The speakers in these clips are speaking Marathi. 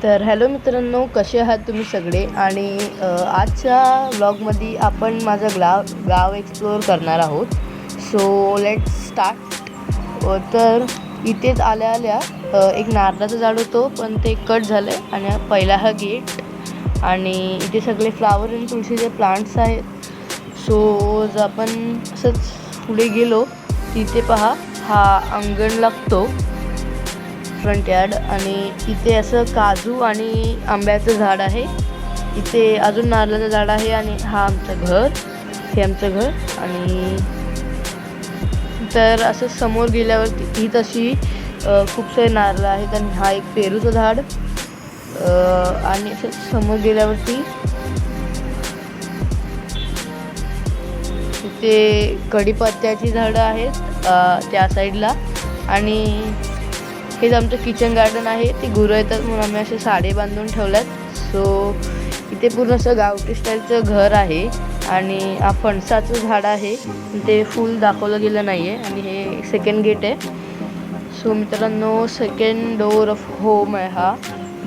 तर हॅलो मित्रांनो, कसे आहात तुम्ही सगळे. आणि आजच्या व्लॉगमध्ये आपण माझं गाव एक्सप्लोअर करणार आहोत. So let's start. तर इथेच आल्या आल्या एक नारळाचं झाड होतं, पण ते कट झालं आहे. आणि पहिला हा गेट, आणि इथे सगळे फ्लावर आणि तुळशीचे प्लांट्स आहेत. सो जर आपण असंच पुढे गेलो, तिथे पहा हा अंगण लागतो, फ्रंट यार्ड. आणि इथे असं काजू आणि आंब्याचं झाड आहे. इथे अजून नारळाचं झाड आहे. आणि हा आमचं घर, हे आमचं घर. आणि तर असं समोर गेल्यावरती ही तशी खूप सारे नारळ आहेत. आणि हा एक पेरूचं झाड. आणि असं समोर गेल्यावरती इथे कढीपत्त्याची झाडं आहेत त्या साईडला. आणि हेच आमचं किचन गार्डन आहे. ते गुरं येतात म्हणून आम्ही असे साडे बांधून ठेवल्यात. सो इथे पूर्ण असं गावठी स्टाईलचं घर आहे. आणि हा फणसाचं झाड आहे, ते फुल दाखवलं गेलं नाही आहे. आणि हे सेकंड गेट आहे. सो मित्रांनो, सेकंड डोअर ऑफ होम आहे हा.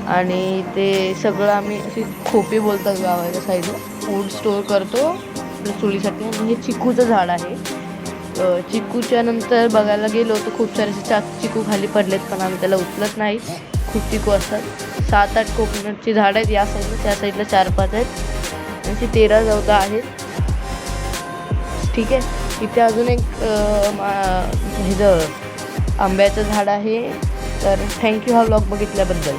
आणि ते सगळं आम्ही अशी खोपी बोलतात गावाच्या साईडला, फूड स्टोअर करतो आपल्या चुलीसाठी. आणि हे चिकूचं झाड आहे. चिकूच्या नंतर बघायला गेलो तर खूप सारे चिकू खाली पडलेत, पण आम्ही त्याला उचलत नाही. खूप चिकू असतात. 7-8 कोकोनटची झाडं आहेत या साईडला, त्या साईडला 4-5 आहेत. आणि 13-14 आहेत. ठीक आहे. इथे अजून एक आंब्याचं झाड आहे. तर थँक्यू हा व्लॉग बघितल्याबद्दल.